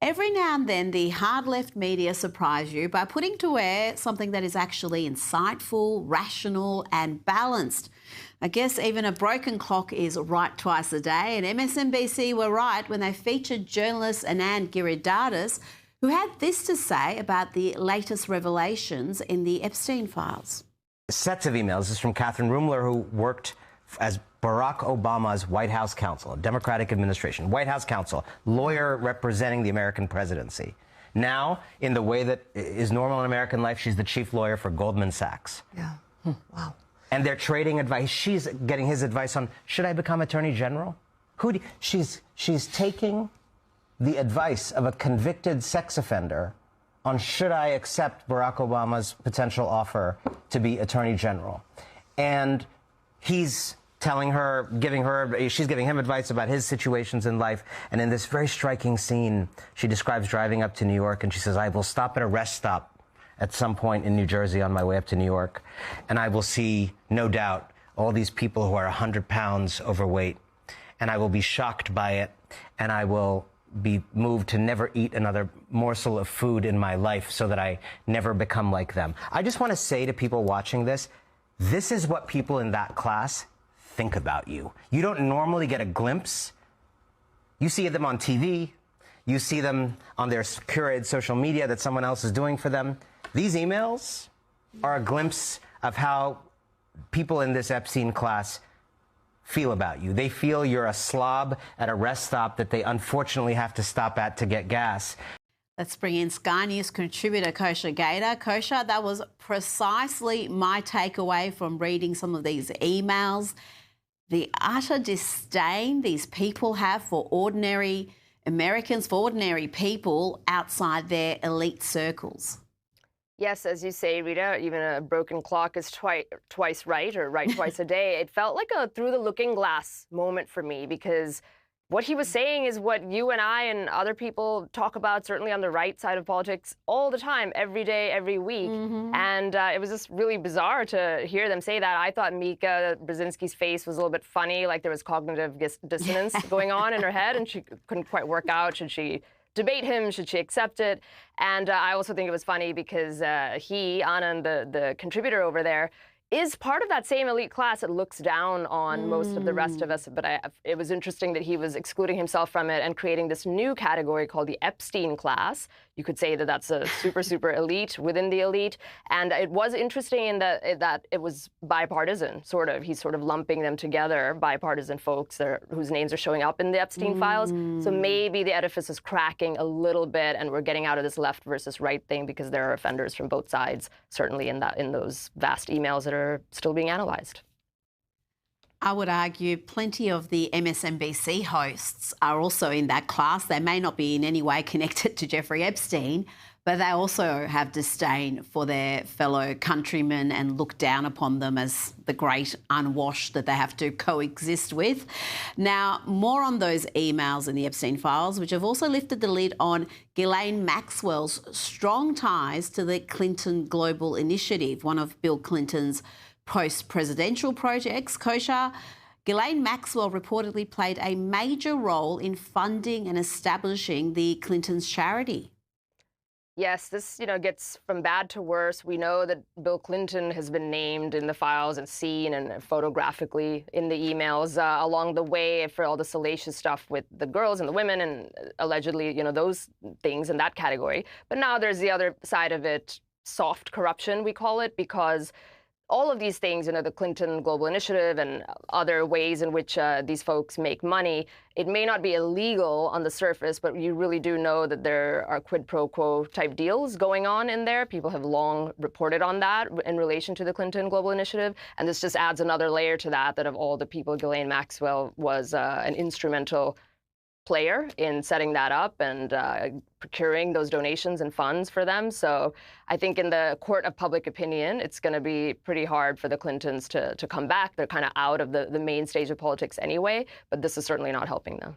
Every now and then, the hard-left media surprise you by putting to air something that is actually insightful, rational and balanced. I guess even a broken clock is right twice a day, and MSNBC were right when they featured journalist Anand Giridharadas, who had this to say about the latest revelations in the Epstein files. Sets of emails. This is from Catherine Rumler, who worked as Barack Obama's White House counsel, Democratic administration, White House counsel, lawyer representing the American presidency. Now, in the way that is normal in American life, she's the chief lawyer for Goldman Sachs. Yeah. Wow. And they're trading advice. She's getting his advice on, should I become attorney general? She's taking the advice of a convicted sex offender on should I accept Barack Obama's potential offer to be attorney general. And he's telling her, she's giving him advice about his situations in life. And in this very striking scene, she describes driving up to New York, and she says, I will stop at a rest stop at some point in New Jersey on my way up to New York, and I will see, no doubt, all these people who are 100 pounds overweight, and I will be shocked by it, and I will be moved to never eat another morsel of food in my life so that I never become like them. I just want to say to people watching this is what people in that class think about you. You don't normally get a glimpse. You see them on TV. You see them on their curated social media that someone else is doing for them. These emails are a glimpse of how people in this Epstein class feel about you. They feel you're a slob at a rest stop that they unfortunately have to stop at to get gas. Let's bring in Sky News contributor Kosha Gator. Kosha, that was precisely my takeaway from reading some of these emails. The utter disdain these people have for ordinary Americans, for ordinary people outside their elite circles. Yes, as you say, Rita, even a broken clock is twice right, or right twice a day. It felt like a through-the-looking-glass moment for me, because what he was saying is what you and I and other people talk about, certainly on the right side of politics, all the time, every day, every week. And it was just really bizarre to hear them say that. I thought Mika Brzezinski's face was a little bit funny, like there was cognitive dissonance going on in her head, and she couldn't quite work out. Should she debate him? Should she accept it? And I also think it was funny because he, Anand, the contributor over there, is part of that same elite class that looks down on most of the rest of us. But it was interesting that he was excluding himself from it and creating this new category called the Epstein class. You could say that that's a super, super elite within the elite. And it was interesting in that it was bipartisan, sort of. He's sort of lumping them together, bipartisan folks whose names are showing up in the Epstein files. So maybe the edifice is cracking a little bit, and we're getting out of this left versus right thing, because there are offenders from both sides, certainly in those vast emails that are still being analyzed. I would argue plenty of the MSNBC hosts are also in that class. They may not be in any way connected to Jeffrey Epstein, but they also have disdain for their fellow countrymen and look down upon them as the great unwashed that they have to coexist with. Now, more on those emails in the Epstein files, which have also lifted the lid on Ghislaine Maxwell's strong ties to the Clinton Global Initiative, one of Bill Clinton's post-presidential projects. Kosha, Ghislaine Maxwell reportedly played a major role in funding and establishing the Clintons' charity. Yes, this gets from bad to worse. We know that Bill Clinton has been named in the files and seen and photographically in the emails along the way for all the salacious stuff with the girls and the women and allegedly, those things in that category. But now there's the other side of it, soft corruption, we call it, because all of these things, the Clinton Global Initiative and other ways in which these folks make money, it may not be illegal on the surface, but you really do know that there are quid pro quo type deals going on in there. People have long reported on that in relation to the Clinton Global Initiative. And this just adds another layer to that of all the people, Ghislaine Maxwell was an instrumental player in setting that up and procuring those donations and funds for them. So I think in the court of public opinion, it's going to be pretty hard for the Clintons to come back. They're kind of out of the main stage of politics anyway, but this is certainly not helping them.